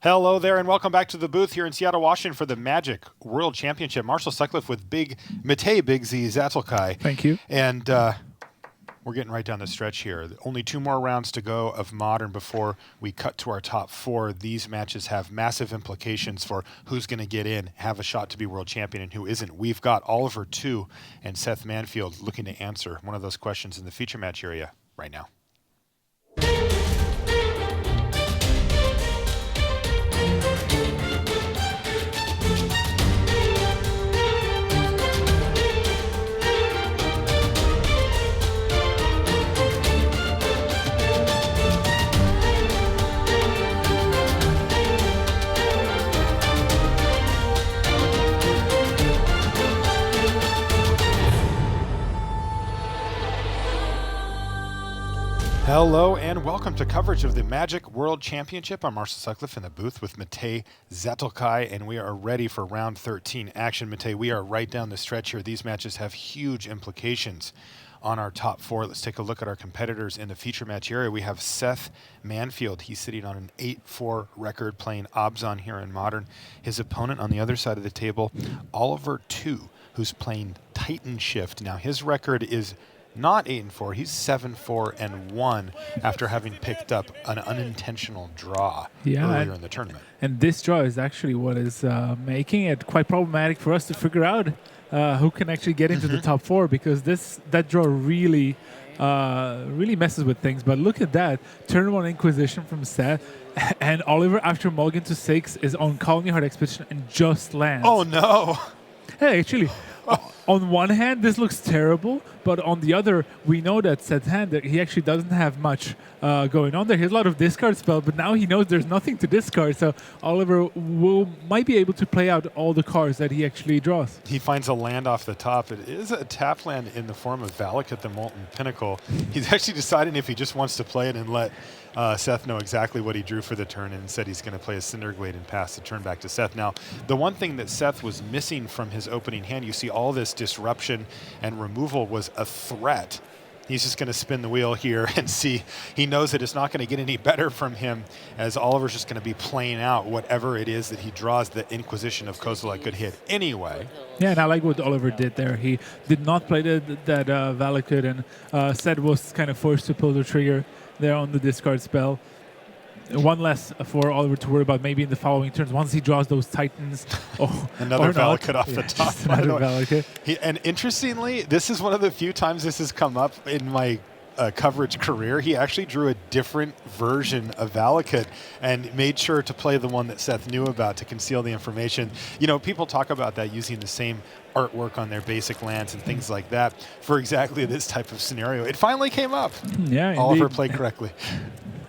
Hello there, and welcome back to the booth here in Seattle, Washington for the Magic World Championship. Marshall Sutcliffe with Big Z Zatelkai. Thank you. And we're getting right down the stretch here. Only 2 more rounds to go of Modern before we cut to our top 4. These matches have massive implications for who's going to get in, have a shot to be world champion, and who isn't. We've got Oliver 2 and Seth Manfield looking to answer one of those questions in the feature match area right now. Hello and welcome to coverage of the Magic World Championship. I'm Marshall Sutcliffe in the booth with Matej Zatelkai, and we are ready for round 13 action. Matej, we are right down the stretch here. These matches have huge implications on our top 4. Let's take a look at our competitors in the feature match area. We have Seth Manfield. He's sitting on an 8-4 record playing Obzon here in Modern. His opponent on the other side of the table, Oliver 2, who's playing Titan Shift. Now his record is not 8-4. He's 7-4-1 after having picked up an unintentional draw earlier in the tournament. And this draw is actually what is making it quite problematic for us to figure out who can actually get into the top 4, because that draw really messes with things. But look at that. Turn 1 Inquisition from Seth, and Oliver, after mulligan to 6, is on Colony Heart Expedition and just lands. Oh, no. Hey, actually, on one hand, this looks terrible, but on the other, we know that Seth's hand, that he actually doesn't have much going on there. He has a lot of discard spells, but now he knows there's nothing to discard, so Oliver might be able to play out all the cards that he actually draws. He finds a land off the top. It is a tap land in the form of Valakut the Molten Pinnacle. He's actually deciding if he just wants to play it and let Seth know exactly what he drew for the turn, and said he's going to play a Cinderglade and pass the turn back to Seth. Now, the one thing that Seth was missing from his opening hand, you see all this disruption and removal, was a threat. He's just going to spin the wheel here and see. He knows that it's not going to get any better from him, as Oliver's just going to be playing out whatever it is that he draws. The Inquisition of Kozilek could hit anyway. Yeah, and I like what Oliver did there. He did not play that Valakut, and Seth was kind of forced to pull the trigger there on the discard spell. One less for Oliver to worry about maybe in the following turns once he draws those Titans. Another Valakut off the top. Another Valakut. And interestingly, this is one of the few times this has come up in my coverage career. He actually drew a different version of Valakut and made sure to play the one that Seth knew about to conceal the information. You know, people talk about that using the same artwork on their basic lands and things like that for exactly this type of scenario. It finally came up. Yeah, Oliver played correctly.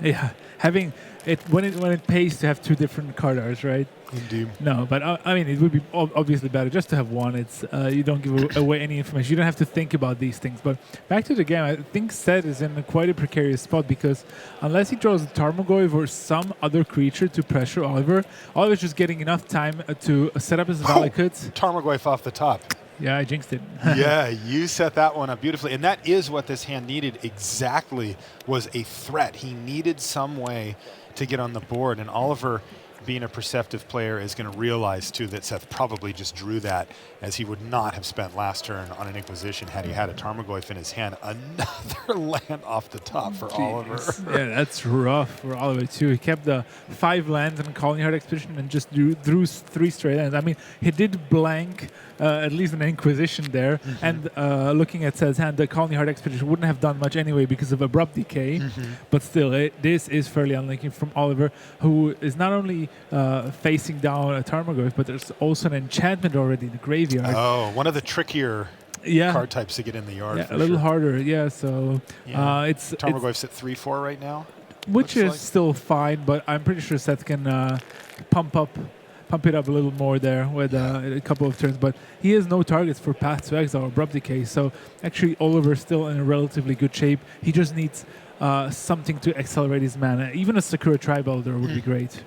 Yeah, having it when it pays to have 2 different card arts, right? Indeed. No, but I mean, it would be obviously better just to have one. It's you don't give away any information. You don't have to think about these things. But back to the game, I think Seth is in quite a precarious spot, because unless he draws a Tarmogoyf or some other creature to pressure Oliver's just getting enough time to set up his Valakuts. Tarmogoyf off the top. Yeah, I jinxed it. Yeah, you set that one up beautifully. And that is what this hand needed exactly, was a threat. He needed some way to get on the board, and Oliver, being a perceptive player, is going to realize too that Seth probably just drew that, as he would not have spent last turn on an Inquisition had he had a Tarmogoyf in his hand. Another land off the top for Oliver. Yeah, that's rough for Oliver too. He kept the 5 lands in Colony Heart Expedition and just drew 3 straight lands. I mean, he did blank at least an Inquisition there. And looking at Seth's hand, the Colony Heart Expedition wouldn't have done much anyway because of Abrupt Decay. But still, this is fairly unlucky from Oliver, who is not only facing down a Tarmogoyf, but there's also an enchantment already in the graveyard. Oh, one of the trickier card types to get in the yard. Yeah, a little harder. Yeah, so it's Tarmogoyf's at 3-4 right now, which is still fine, but I'm pretty sure Seth can pump it up a little more there with a couple of turns. But he has no targets for Path to Exile or Abrupt Decay, so actually Oliver's still in a relatively good shape. He just needs something to accelerate his mana. Even a Sakura Tri-Belder would be great.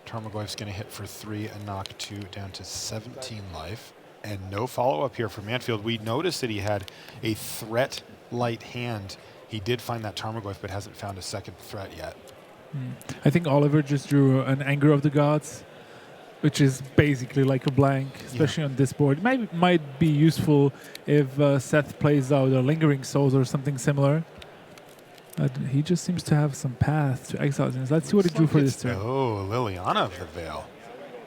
Tarmogoyf's going to hit for 3 and knock 2 down to 17 life. And no follow-up here for Manfield. We noticed that he had a threat light hand He did find that Tarmogoyf, but hasn't found a second threat yet. I think Oliver just drew an Anger of the Gods, which is basically like a blank, especially on this board. Might be useful if Seth plays out a Lingering Souls or something similar. He just seems to have some path to exile. Let's see what he drew for this turn. Oh, Liliana of the Veil.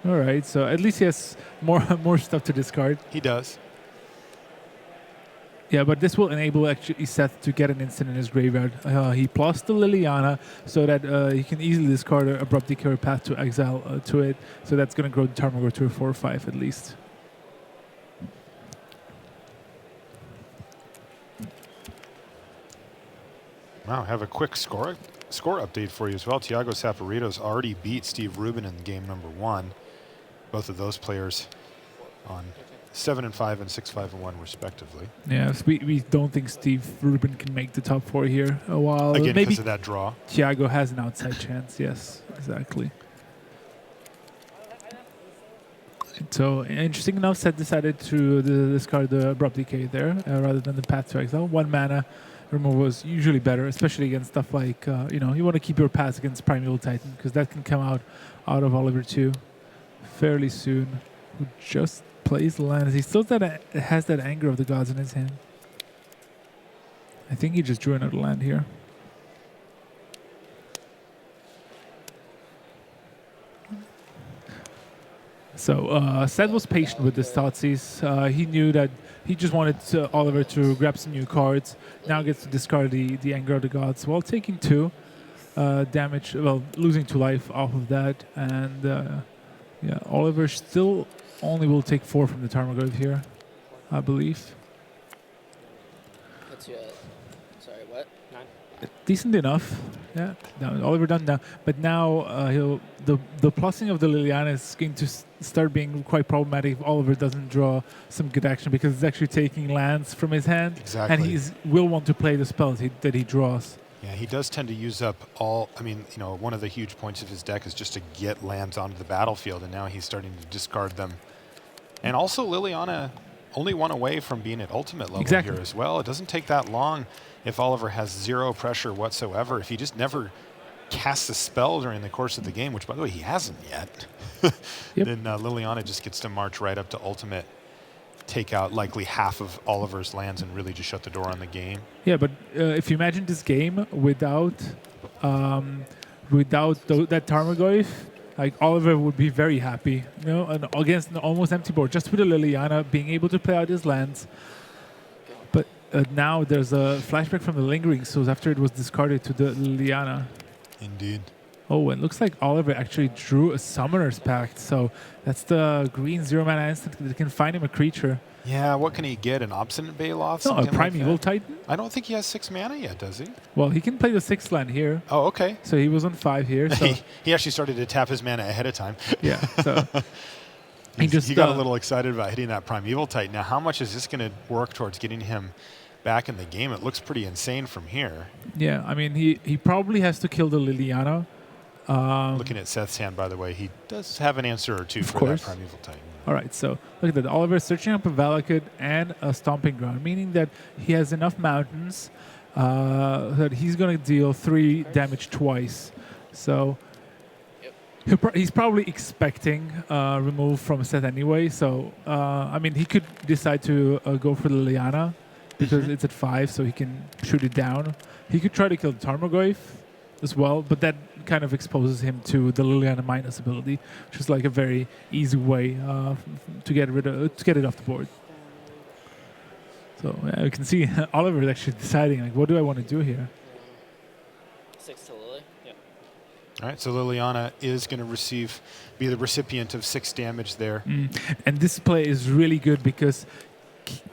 All right, so at least he has more stuff to discard. He does. Yeah, but this will enable actually Seth to get an instant in his graveyard. He plus the Liliana so that he can easily discard an Abrupt Decay or Path to Exile to it. So that's going to grow the Tarmogoyf to a 4/5 at least. Wow, I have a quick score update for you as well. Thiago Saporito's already beat Steve Rubin in game number 1. Both of those players on 7-5 and 6-5-1 respectively. Yeah, so we don't think Steve Rubin can make the top 4 here. While Again, maybe because of that draw. Thiago has an outside chance. Yes, exactly. So interesting enough, Seth decided to discard the Abrupt Decay there rather than the Path to Exile. 1 mana removal was usually better, especially against stuff like you want to keep your paths against Primeval Titan because that can come out of Oliver too fairly soon. Who just plays the land. He still has that Anger of the Gods in his hand. I think he just drew another land here. So Seth was patient with this Thoughtseize. He knew that he just wanted Oliver to grab some new cards. Now gets to discard the Anger of the Gods while taking 2 damage, well, losing 2 life off of that. And yeah, Oliver still only will take 4 from the Tarmogoyf here, I believe. What's your... Sorry, what? 9? Decent enough. Yeah, no, Oliver done now. But now the plussing of the Liliana is going to start being quite problematic if Oliver doesn't draw some good action because it's actually taking lands from his hand. Exactly. And he will want to play the spells that he draws. Yeah, he does tend to use up all... I mean, one of the huge points of his deck is just to get lands onto the battlefield, and now he's starting to discard them. And also, Liliana only 1 away from being at ultimate level here as well. It doesn't take that long if Oliver has 0 pressure whatsoever. If he just never casts a spell during the course of the game, which, by the way, he hasn't yet, then Liliana just gets to march right up to ultimate, take out likely half of Oliver's lands and really just shut the door on the game. Yeah, but if you imagine this game without that Tarmogoyf, like Oliver would be very happy, and against an almost empty board, just with the Liliana being able to play out his lands. But now there's a flashback from the Lingering Souls after it was discarded to the Liliana. Indeed. Oh, and looks like Oliver actually drew a Summoner's Pact, so that's the green 0 mana instant that can find him a creature. Yeah, what can he get? An Obstinate Baloth? No, a Primeval Titan? I don't think he has 6 mana yet, does he? Well, he can play the 6th land here. Oh, okay. So he was on 5 here. So he actually started to tap his mana ahead of time. Yeah, so... he got a little excited about hitting that Primeval Titan. Now, how much is this going to work towards getting him back in the game? It looks pretty insane from here. Yeah, I mean, he probably has to kill the Liliana. Looking at Seth's hand, by the way, he does have an answer or two for that Primeval Titan. All right, so look at that. Oliver is searching up a Valakut and a Stomping Ground, meaning that he has enough mountains that he's going to deal 3 damage twice. So he's probably expecting remove from Seth anyway. So, I mean, he could decide to go for the Liliana because it's at 5, so he can shoot it down. He could try to kill the Tarmogoyf as well, but that kind of exposes him to the Liliana minus ability, which is like a very easy way to get it off the board. So you can see Oliver is actually deciding, like, what do I want to do here? 6 to Lily. Yeah. All right, so Liliana is going to be the recipient of 6 damage there. And this play is really good because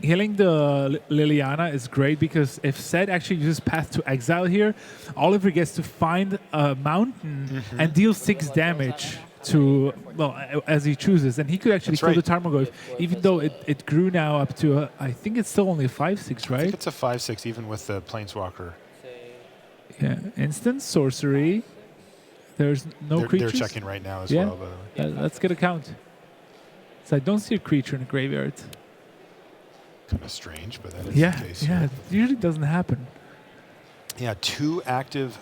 healing the Liliana is great because if Seth actually uses Path to Exile here, Oliver gets to find a mountain and deal 6 damage to, well, as he chooses. And he could actually kill the Tarmogoyf, even though it grew now up to, I think it's still only a 5/6, right? I think it's a 5/6 even with the Planeswalker. Yeah, instant sorcery. There's no creatures. They're checking right now as well, by the way. Let's get a count. So I don't see a creature in the graveyard. Kind of strange, but that is the case. Yeah, it usually doesn't happen. Yeah, 2 active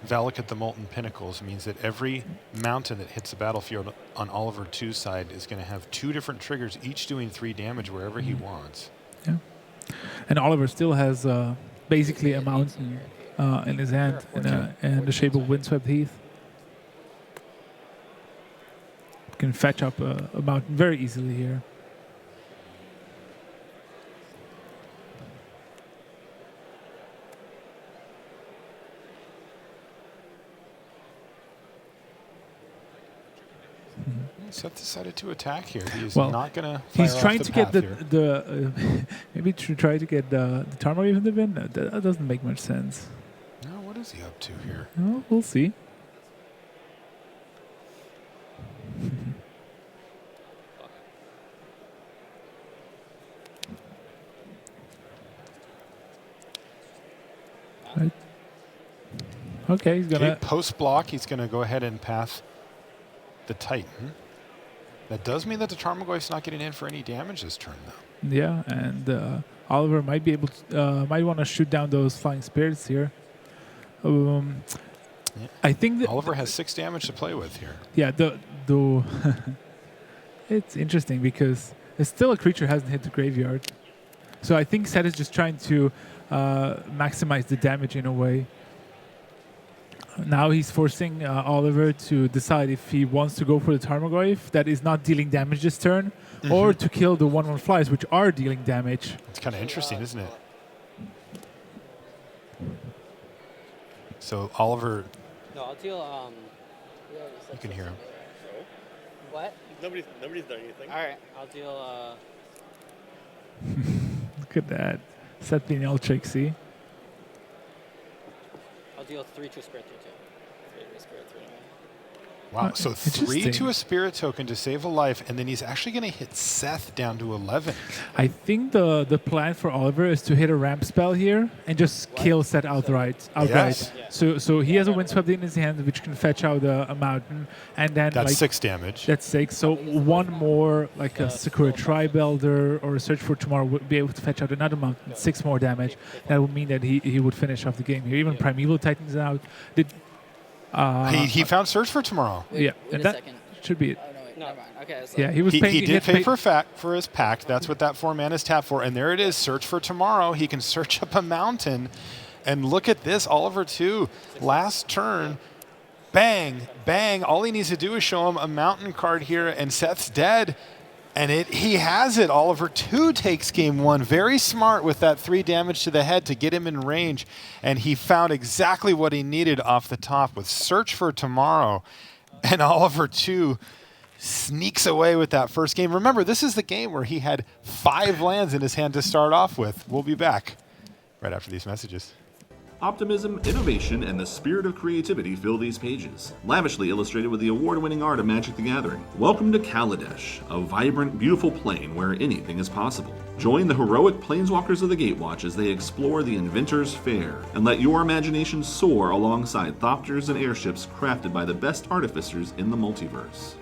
Valak at the Molten Pinnacles means that every mountain that hits the battlefield on Oliver 2's side is going to have 2 different triggers, each doing 3 damage wherever he wants. Yeah. And Oliver still has basically a mountain in his hand in the shape of Windswept Heath. Can fetch up a mountain very easily here. Seth decided to attack here. He's Well, not going to. He's trying to get the maybe to try to get the Tarmogoyf in the bin. No, that doesn't make much sense. No, what is he up to here? Well, we'll see. Right. Okay, he's gonna. Okay, post block, he's going to go ahead and path the Titan. That does mean that the Tarmogoyf's not getting in for any damage this turn, though. Yeah, and Oliver might be able to, might want to shoot down those flying spirits here. Yeah. I think that Oliver has 6 damage to play with here. yeah, it's interesting because it's still a creature hasn't hit the graveyard, so I think Seth is just trying to maximize the damage in a way. Now he's forcing Oliver to decide if he wants to go for the Tarmogoyf that is not dealing damage this turn, or to kill the 1/1 flies, which are dealing damage. It's kind of interesting, isn't it? So Oliver, No, I'll deal. you can hear him. What? Nobody's done anything. All right, I'll deal. Look at that. Seth being all tricksy. I'll deal 3 to a spirit 3/2. 3 to a spirit 3. Wow, so 3 interesting. to a spirit token to save a life, and then he's actually going to hit Seth down to 11. I think the plan for Oliver is to hit a ramp spell here and just kill Seth outright. Yes. Yeah. So he has a Windswept in his hand, which can fetch out a mountain, and then That's like 6 damage. that's 6. So one more, like a Sakura Tri-Belder or a Search for Tomorrow, would be able to fetch out another mountain, 6 more damage. That would mean that he would finish off the game here. Even Primeval Titan's out. He found Search for Tomorrow. Yeah, Wait and a that second. should be it. Oh, no, wait. Never mind. Okay. So Yeah, he was He paying. did had pay paid- for his pact. That's what that 4 mana is tapped for. And there it is, Search for Tomorrow. He can search up a mountain. And look at this, Oliver 2. Last turn, bang, bang. All he needs to do is show him a mountain card here, and Seth's dead. And he has it. Oliver 2 takes game 1. Very smart with that 3 damage to the head to get him in range. And he found exactly what he needed off the top with Search for Tomorrow. And Oliver 2 sneaks away with that first game. Remember, this is the game where he had 5 lands in his hand to start off with. We'll be back right after these messages. Optimism, innovation, and the spirit of creativity fill these pages, lavishly illustrated with the award-winning art of Magic the Gathering. Welcome to Kaladesh, a vibrant, beautiful plane where anything is possible. Join the heroic planeswalkers of the Gatewatch as they explore the Inventor's Fair, and let your imagination soar alongside thopters and airships crafted by the best artificers in the multiverse.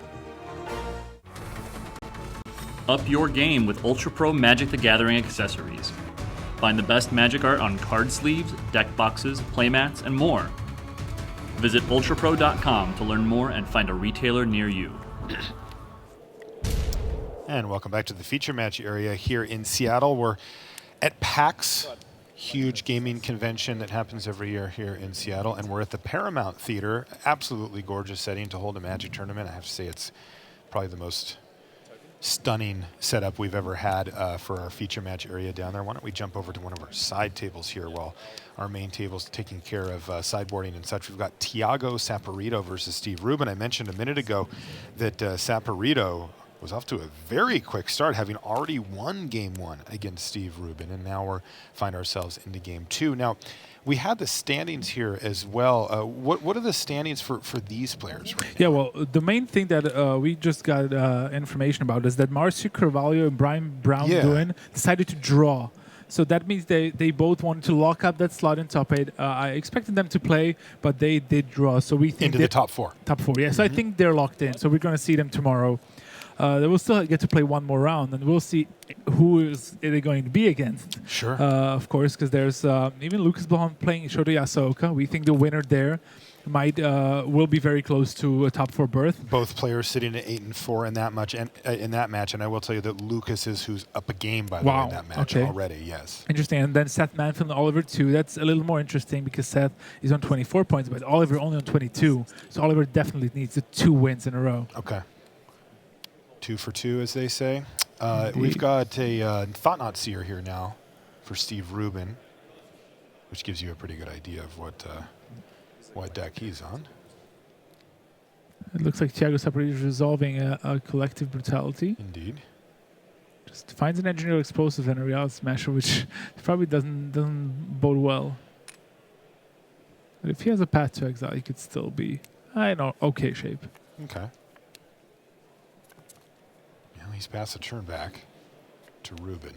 Up your game with Ultra Pro Magic the Gathering accessories. Find the best Magic art on card sleeves, deck boxes, playmats, and more. Visit ultrapro.com to learn more and find a retailer near you. And welcome back to the feature match area here in Seattle. We're at PAX, huge gaming convention that happens every year here in Seattle. And we're at the Paramount Theater, absolutely gorgeous setting to hold a Magic tournament. I have to say it's probably the most stunning setup we've ever had for our feature match area down there. Why don't we jump over to one of our side tables here while our main table's taking care of sideboarding and such. We've got Tiago Saporito versus Steve Rubin. I mentioned a minute ago that Saporito was off to a very quick start, having already won game 1 against Steve Rubin, and now we find ourselves into game 2. Now, we had the standings here as well. What are the standings for these players right now? Yeah, well, the main thing that we just got information about is that Marcio Carvalho and Brian Brown decided to draw. So that means they both wanted to lock up that slot in top 8. I expected them to play, but they did draw. So we think Into the top 4. Top 4, yeah. So I think they're locked in. So we're going to see them tomorrow. they will still get to play one more round, and we'll see who is it going to be against. Sure. Of course, because there's even Lucas Blahan playing Shota Yasuoka. We think the winner there will be very close to a top 4 berth. Both players sitting at 8-4 in that match, and I will tell you that Lucas is who's up a game by the way in that match already. Yes. Interesting. And then Seth Manfield and Oliver too. That's a little more interesting because Seth is on 24 points, but Oliver only on 22. So Oliver definitely needs the 2 wins in a row. Okay. 2 for 2, as they say. We've got a Thought Not Seer here now for Steve Rubin, which gives you a pretty good idea of what deck he's on. It looks like Thiago Saporito is resolving a collective brutality. Indeed. Just finds an engineer explosive and a reality smasher, which probably doesn't bode well. But if he has a path to exile, he could still be, okay shape. Okay. Well, he's passed a turn back to Rubin.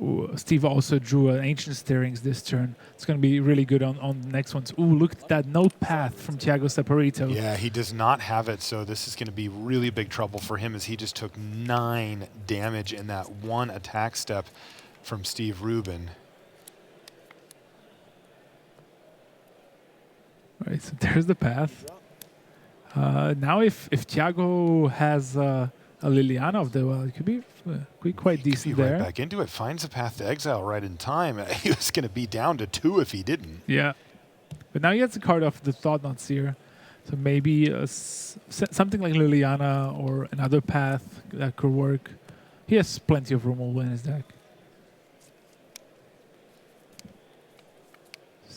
Ooh, Steve also drew an Ancient Stirrings this turn. It's going to be really good on the next ones. Ooh, look at that note path from Thiago Saporito. Yeah, he does not have it, so this is going to be really big trouble for him as he just took 9 damage in that one attack step from Steve Rubin. All right, so there's the path. Now if Thiago has a Liliana of the well, it could be quite decent there. Right back into it, finds a path to exile right in time. He was going to be down to 2 if he didn't. Yeah, but now he gets a card off the Thought Not Seer, so maybe something like Liliana or another path that could work. He has plenty of removal in his deck.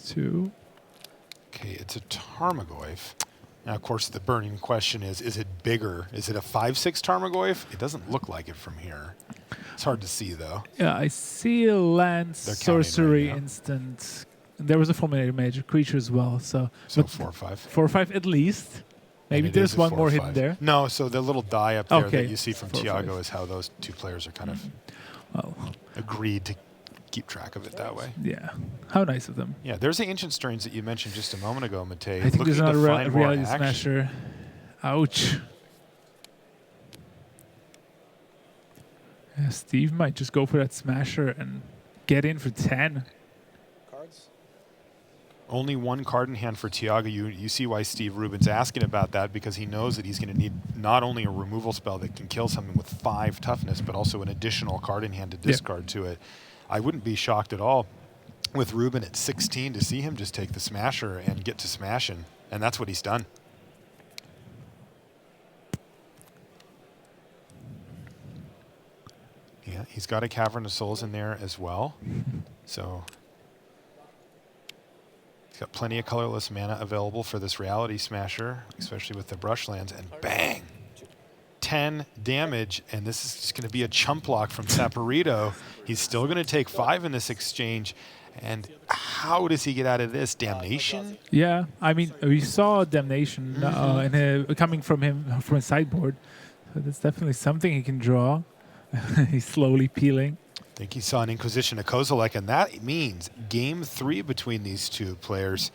2. Okay, it's a Tarmogoyf. Now, of course, the burning question is it bigger? Is it a 5/6 Tarmogoyf? It doesn't look like it from here. It's hard to see, though. Yeah, I see a land sorcery right now. instant. There was a fulminated major creature as well, so 4 or 5. 4 or 5 at least. Maybe And it there's is a one 4 more or hidden 5. there. No, so the little die up there Okay, that you see from 4 or 5. Thiago is how those 2 players are kind of Well, agreed to keep track of it that way. yeah. How nice of them. Yeah, there's the Ancient Stirrings that you mentioned just a moment ago, Matej. I think there's Looking to another find more reality action. smasher. Ouch. Yeah, Steve might just go for that smasher and get in for 10. Cards? Only 1 card in hand for Thiago. You see why Steve Rubin's asking about that, because he knows that he's going to need not only a removal spell that can kill something with 5 toughness, but also an additional card in hand to discard to it. I wouldn't be shocked at all with Rubin at 16 to see him just take the smasher and get to smashing, and that's what he's done. Yeah, he's got a Cavern of Souls in there as well, so he's got plenty of colorless mana available for this Reality Smasher, especially with the Brushlands, and bang! 10 damage, and this is just going to be a chump block from Saporito. He's still going to take 5 in this exchange, and how does he get out of this? Damnation? Yeah, I mean, we saw Damnation coming from him from his sideboard. So that's definitely something he can draw. He's slowly peeling. I think he saw an Inquisition of Kozilek, and that means game 3 between these 2 players.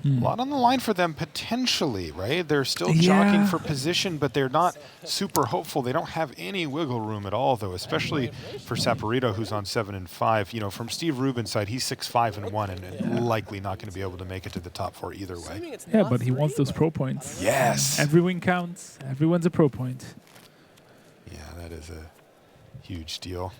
A lot on the line for them potentially, right? They're still jockeying for position, but they're not super hopeful. They don't have any wiggle room at all, though, especially for Saporito, who's on 7 and 5. You know, from Steve Rubin's side, he's 6-5 and 1, and likely not going to be able to make it to the top 4 either way. Yeah, but he wants those pro points. Yes. Every win counts. Everyone's a pro point. Yeah, that is a huge deal.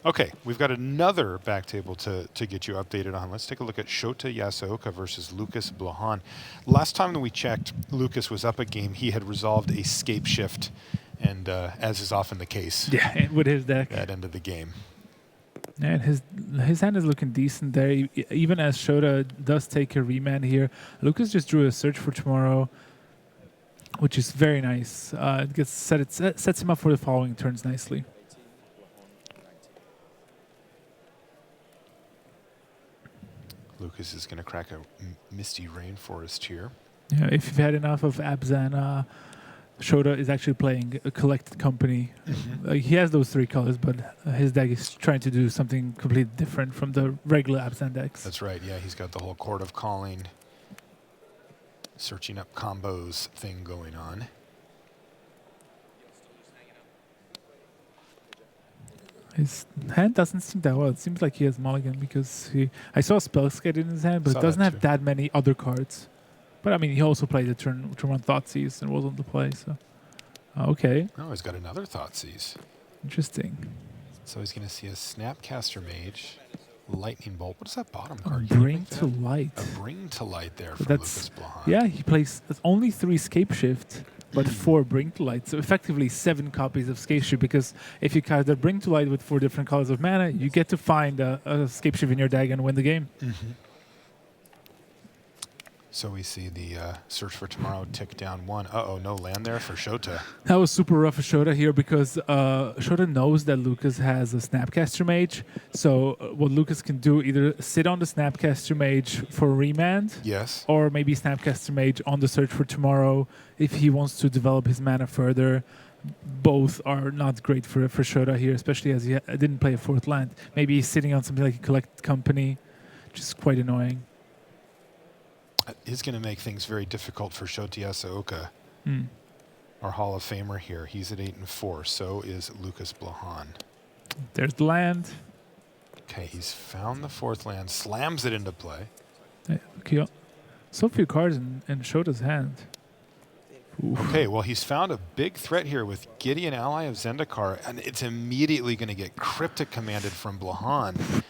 Okay, we've got another back table to get you updated on. Let's take a look at Shota Yasuoka versus Lucas Blahan. Last time that we checked, Lucas was up a game. He had resolved a scape shift, and as is often the case, Yeah, with his deck. that end of the game. And his hand is looking decent there. Even as Shota does take a remand here, Lucas just drew a Search for Tomorrow, which is very nice. It sets him up for the following turns nicely. Lucas is going to crack a Misty Rainforest here. Yeah, if you've had enough of Abzan, Shota is actually playing a Collected Company. He has those 3 colors, but his deck is trying to do something completely different from the regular Abzan decks. That's right, yeah, he's got the whole Court of Calling searching up combos thing going on. His hand doesn't seem that well. It seems like he has mulligan because I saw Spellskate in his hand, but Saw it doesn't that have too. that many other cards. But I mean, he also played the turn one Thoughtseize and was on the play. So okay, Oh, he's got another Thoughtseize. interesting. So he's going to see a Snapcaster Mage, Lightning Bolt. What is that bottom card? Bring to light. A Bring to Light there from That's Lucas Blahan. yeah. He plays only 3 Scape Shift, but 4 Bring to Light. So effectively 7 copies of Scape Shift. Because if you cast the Bring to Light with 4 different colors of mana, you get to find a Scape Shift in your deck and win the game. So we see the Search for Tomorrow tick down 1. Uh-oh, no land there for Shota. That was super rough for Shota here because Shota knows that Lucas has a Snapcaster Mage. So what Lucas can do, either sit on the Snapcaster Mage for remand, Yes. or maybe Snapcaster Mage on the Search for Tomorrow if he wants to develop his mana further. Both are not great for Shota here, especially as he didn't play a 4th land. Maybe he's sitting on something like a Collect Company, which is quite annoying. It's going to make things very difficult for Shota Yasuoka, Mm. our Hall of Famer here. He's at 8 and 4. So is Lucas Blahan. There's the land. Okay, he's found the 4th land, slams it into play. Okay. So few cards in Shota's hand. Oof. Okay, well, he's found a big threat here with Gideon, ally of Zendikar, and it's immediately going to get Cryptic commanded from Blahan.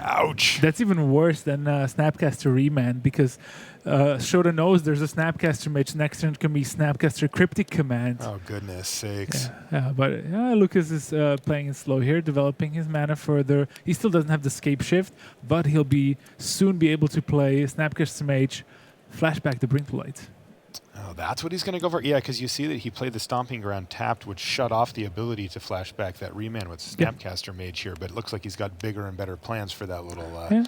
Ouch. That's even worse than Snapcaster Remand because Shota knows there's a Snapcaster Mage. Next turn can be Snapcaster Cryptic Command. Oh, goodness sakes. But Lucas is playing it slow here, developing his mana further. He still doesn't have the Scape Shift, but he'll soon be able to play Snapcaster Mage, flashback the Bring to Light. Oh, that's what he's going to go for? Yeah, because you see that he played the Stomping Ground tapped, which shut off the ability to flash back that remand with Snapcaster Mage here, but it looks like he's got bigger and better plans for that little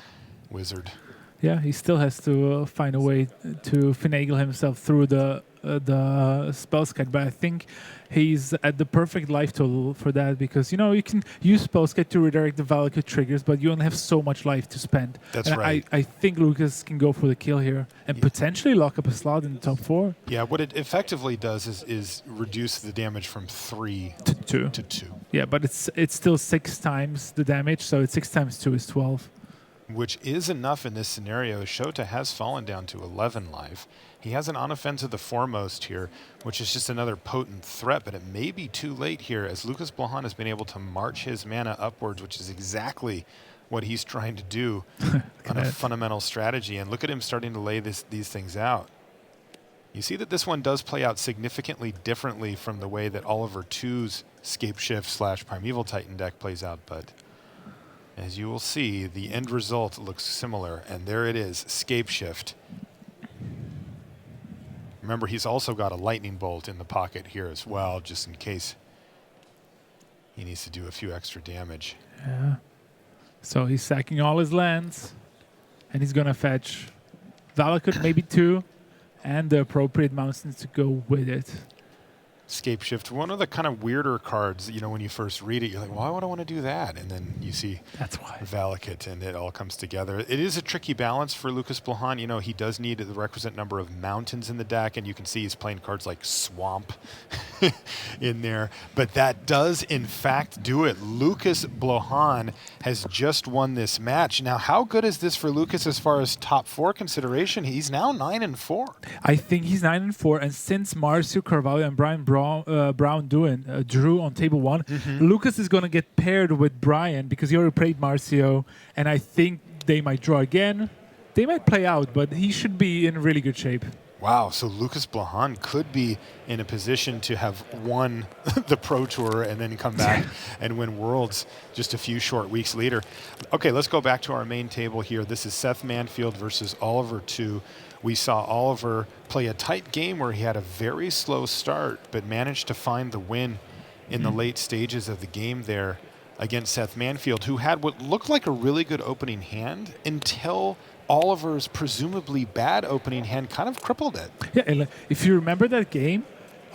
wizard. Yeah, he still has to find a way to finagle himself through the Spellskite, but I think he's at the perfect life total for that because, you can use Spellskite to redirect the Valakut triggers, but you only have so much life to spend. That's and right. I think Lucas can go for the kill here and potentially lock up a slot in the top 4. Yeah, what it effectively does is reduce the damage from 3 to 2. to 2. Yeah, but it's still 6 times the damage, so it's 6 times 2 is 12. Which is enough in this scenario. Shota has fallen down to 11 life. He has an Unoffensive the Foremost here, which is just another potent threat, but it may be too late here as Lucas Blahan has been able to march his mana upwards, which is exactly what he's trying to do on a fundamental strategy. And look at him starting to lay these things out. You see that this one does play out significantly differently from the way that Oliver 2's Scape Shift / Primeval Titan deck plays out, but as you will see, the end result looks similar, and there it is, Scape Shift. Remember, he's also got a Lightning Bolt in the pocket here as well, just in case he needs to do a few extra damage. Yeah. So he's sacking all his lands, and he's going to fetch Valakut, maybe 2, and the appropriate mountains to go with it. Scape Shift, one of the kind of weirder cards, when you first read it, you're like, why would I want to do that? And then you see That's why. Valakut, and it all comes together. It is a tricky balance for Lucas Blahan. He does need the requisite number of mountains in the deck, and you can see he's playing cards like Swamp in there. But that does, in fact, do it. Lucas Blahan has just won this match. Now, how good is this for Lucas as far as top 4 consideration? He's now 9 and 4. I think he's 9 and 4, and since Marcio Carvalho and Brian Brown drew on table 1, Lucas is going to get paired with Brian because he already played Marcio, and I think they might draw again. They might play out, but he should be in really good shape. Wow, so Lucas Blahan could be in a position to have won the Pro Tour and then come back and win Worlds just a few short weeks later. Okay, let's go back to our main table here. This is Seth Manfield versus Oliver 2. We saw Oliver play a tight game where he had a very slow start but managed to find the win in the late stages of the game there against Seth Manfield, who had what looked like a really good opening hand until Oliver's presumably bad opening hand kind of crippled it. Yeah, and if you remember that game,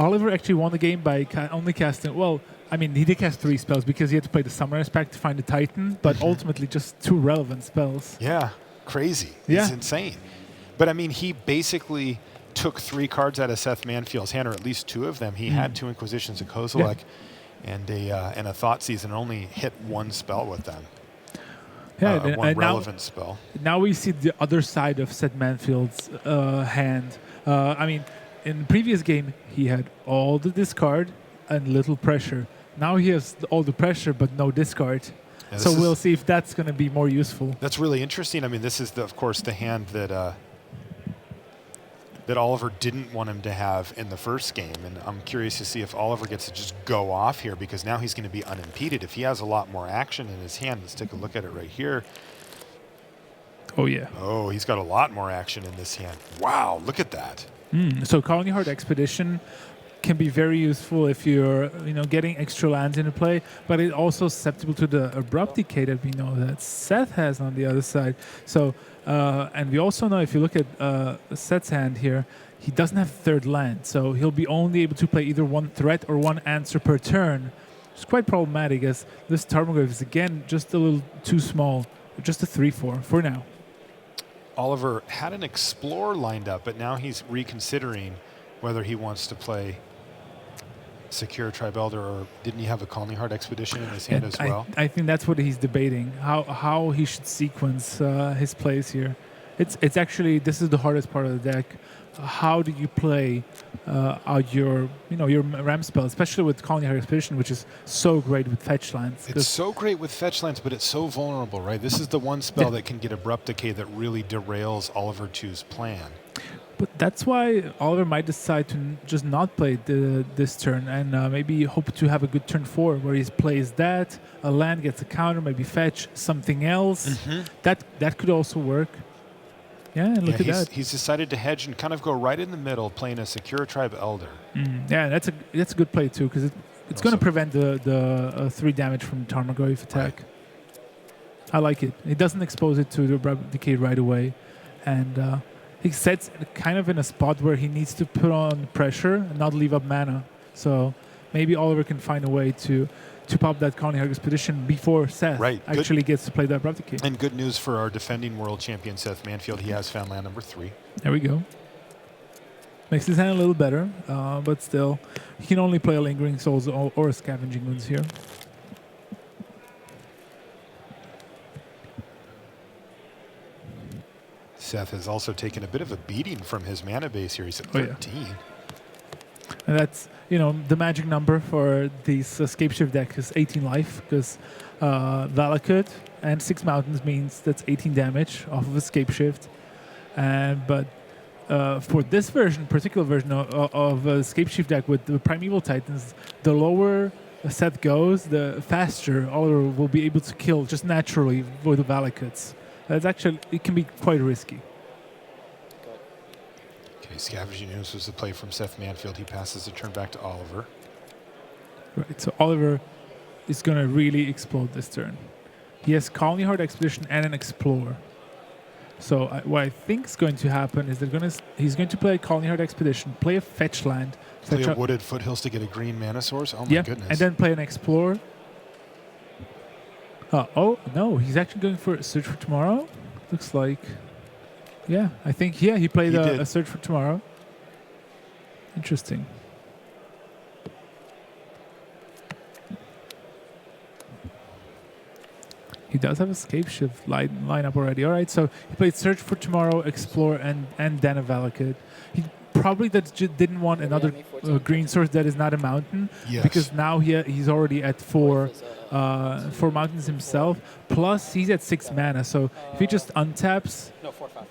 Oliver actually won the game by only casting, he did cast 3 spells because he had to play the Summoner's Pact to find the Titan, but ultimately just 2 relevant spells. Yeah, crazy. Yeah. It's insane. But he basically took 3 cards out of Seth Manfield's hand, or at least 2 of them. He had 2 Inquisitions of Kozilek and a Thoughtseize, and only hit 1 spell with them. Yeah, one relevant spell. Now we see the other side of Seth Manfield's hand. I mean, in the previous game, he had all the discard and little pressure. Now he has all the pressure but no discard. Yeah, so we'll see if that's going to be more useful. That's really interesting. I mean, this is, of course, the hand that that Oliver didn't want him to have in the first game. And I'm curious to see if Oliver gets to just go off here, because now he's going to be unimpeded. If he has a lot more action in his hand, let's take a look at it right here. Oh, yeah. Oh, he's got a lot more action in this hand. Wow, look at that. So Colony Heart Expedition can be very useful if you're, getting extra lands into play, but it's also susceptible to the Abrupt Decay that we know that Seth has on the other side. So, and we also know if you look at Seth's hand here, he doesn't have third land, so he'll be only able to play either 1 threat or 1 answer per turn. It's quite problematic, as this Tarmogoyf is again just a little too small, just a 3/4 for now. Oliver had an Explorer lined up, but now he's reconsidering whether he wants to play Secure Tribe Elder, or didn't he have a Colony Heart Expedition in his hand as well? I think that's what he's debating, how he should sequence his plays here. It's actually, this is the hardest part of the deck. How do you play out your Ram spell, especially with Colony Heart Expedition, which is so great with fetch lands. It's so great with fetch lands, but it's so vulnerable, right? This is the one spell that can get Abrupt Decay that really derails Oliver 2's plan. But that's why Oliver might decide to just not play this turn and maybe hope to have a good turn 4 where he plays that, a land gets a counter, maybe fetch something else. That could also work. Yeah, and look at that. He's decided to hedge and kind of go right in the middle, playing a Secure Tribe Elder. Yeah, that's a good play too, because it's going to prevent the 3 damage from Tarmogoyf attack. Right. I like it. It doesn't expose it to the Abrupt Decay right away, and he sets kind of in a spot where he needs to put on pressure and not leave up mana. So maybe Oliver can find a way to pop that Colony Heart Expedition before Seth actually gets to play that Abrupt Decay. And good news for our defending world champion, Seth Manfield. He has found land number 3. There we go. Makes his hand a little better, but still, he can only play a Lingering Souls or a Scavenging Ooze here. Seth has also taken a bit of a beating from his mana base here. He's at 13. And that's, the magic number for these Escape Shift deck is 18 life, because Valakut and 6 mountains means that's 18 damage off of Escape Shift. But for this particular version of Escape Shift deck with the Primeval Titans, the lower Seth goes, the faster Oliver will be able to kill just naturally with the Valakuts. It can be quite risky. Okay, Scavenging Ooze was the play from Seth Manfield. He passes the turn back to Oliver. Right, so Oliver is going to really explode this turn. He has Colony Heart Expedition and an Explorer. So what I think is going to happen is he's going to play a Colony Heart Expedition, play a fetch land. Play a Wooded Foothills to get a green mana source? Oh my goodness. And then play an Explorer. Oh, no, he's actually going for a Search for Tomorrow. Looks like. Yeah, I think, he played a Search for Tomorrow. Interesting. He does have Escape Shift lineup already. All right, so he played Search for Tomorrow, Explore, and then a Valakut. He probably didn't want another green source that is not a mountain, because now he's already at 4 mountains himself. Plus, he's at 6 mana, so if he just untaps, 4/5.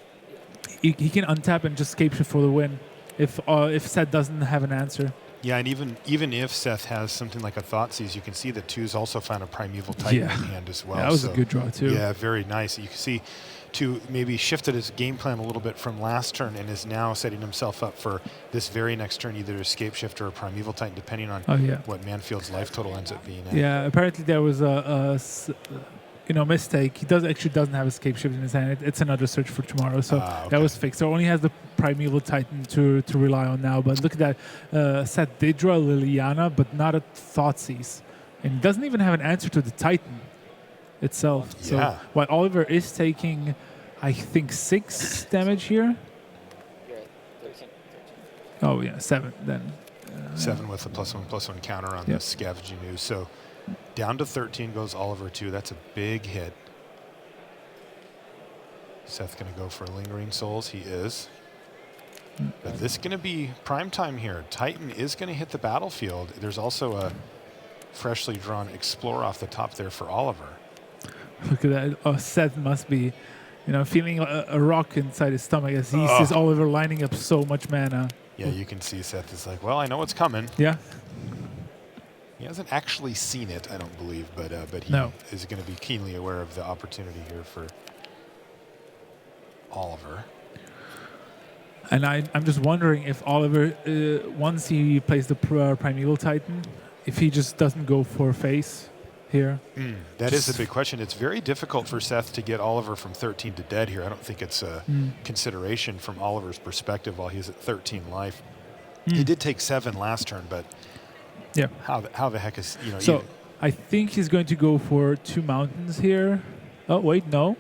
He can untap and just Escape Shift for the win. If Seth doesn't have an answer. Yeah, and even if Seth has something like a Thoughtseize, you can see that 2's also found a Primeval Titan in hand as well. Yeah, that was a good draw too. Yeah, very nice. You can see 2 maybe shifted his game plan a little bit from last turn and is now setting himself up for this very next turn, either Escape Shift or a Primeval Titan, depending on what Manfield's life total ends up being at. Yeah, apparently there was a mistake. He doesn't have Escape Shift in his hand. It's another Search for Tomorrow, so that was fixed. So only has the Primeval Titan to rely on now. But look at that. Seth did draw Liliana, but not a Thoughtseize. And he doesn't even have an answer to the Titan itself. So while Oliver is taking, I think, 6 damage here. You're at 13. Oh yeah, 7 then. 7 with the +1/+1 counter on the scavenging ooze. So down to 13 goes Oliver too. That's a big hit. Seth going to go for Lingering Souls. He is. But this is going to be prime time here. Titan is going to hit the battlefield. There's also a freshly drawn Explorer off the top there for Oliver. Look at that. Oh, Seth must be, feeling a rock inside his stomach as he sees Oliver lining up so much mana. Yeah, you can see Seth is like, well, I know what's coming. Yeah. He hasn't actually seen it, I don't believe, but he is going to be keenly aware of the opportunity here for Oliver. And I'm just wondering if Oliver, once he plays the Primeval Titan, if he just doesn't go for face here. That is a big question. It's very difficult for Seth to get Oliver from 13 to dead here. I don't think it's a consideration from Oliver's perspective while he's at 13 life. He did take 7 last turn, but how the heck is, So I think he's going to go for 2 mountains here. Oh, wait, no.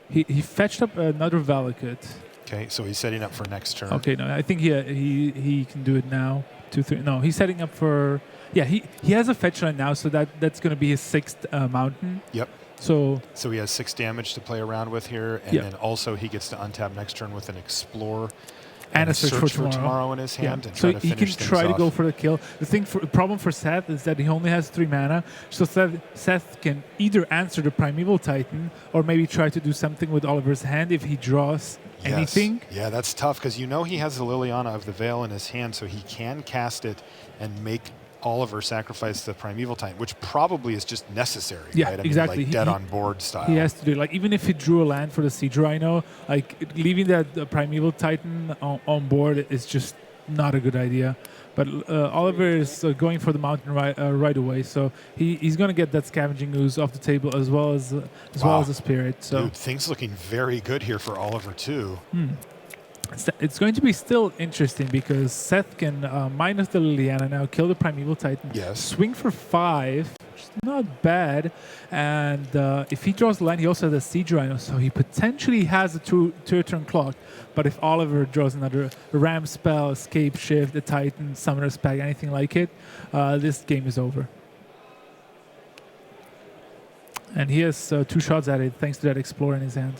He fetched up another Valakut. Okay, so he's setting up for next turn. Okay, no, I think he can do it now. 2, 3. No, he's setting up for. Yeah, he has a fetch line now, so that's going to be his 6th mountain. Yep. So he has 6 damage to play around with here, and then also he gets to untap next turn with an Explore and a search for tomorrow in his hand. Yeah. And so try to he can try to go for the kill. The problem for Seth is that he only has 3 mana, so Seth can either answer the Primeval Titan or maybe try to do something with Oliver's hand if he draws anything. Yeah, that's tough because he has the Liliana of the Veil in his hand, so he can cast it and make Oliver sacrifice the Primeval Titan, which probably is just necessary. Yeah, right? exactly. Like dead on board style. He has to do it. Even if he drew a land for the Siege Rhino, leaving that Primeval Titan on board is just not a good idea. But Oliver is going for the mountain right away, so he's going to get that Scavenging Ooze off the table as well as the Spirit. So dude, things looking very good here for Oliver too. It's going to be still interesting because Seth can minus the Liliana now, kill the Primeval Titan, swing for 5, which is not bad, and if he draws the land, he also has a Siege Rhino, so he potentially has a 2-turn clock. But if Oliver draws another Ram spell, Escape Shift, a Titan, Summoner's Pact, anything like it, this game is over. And he has 2 shots at it thanks to that Explorer in his hand.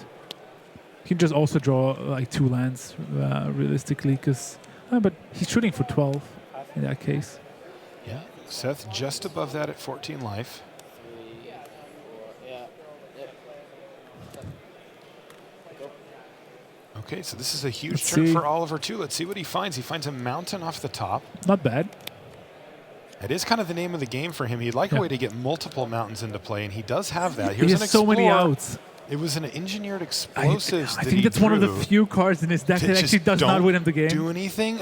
He can just also draw 2 lands realistically, but he's shooting for 12 in that case. Yeah, Seth just above that at 14 life. 3, 4, yep. Okay, so this is a huge turn for Oliver too. Let's see what he finds. He finds a mountain off the top. Not bad. It is kind of the name of the game for him. He'd like a way to get multiple mountains into play, and he does have that. He has so many outs. It was an engineered explosives. I think that's one of the few cards in his deck that actually does not win him the game. Do anything.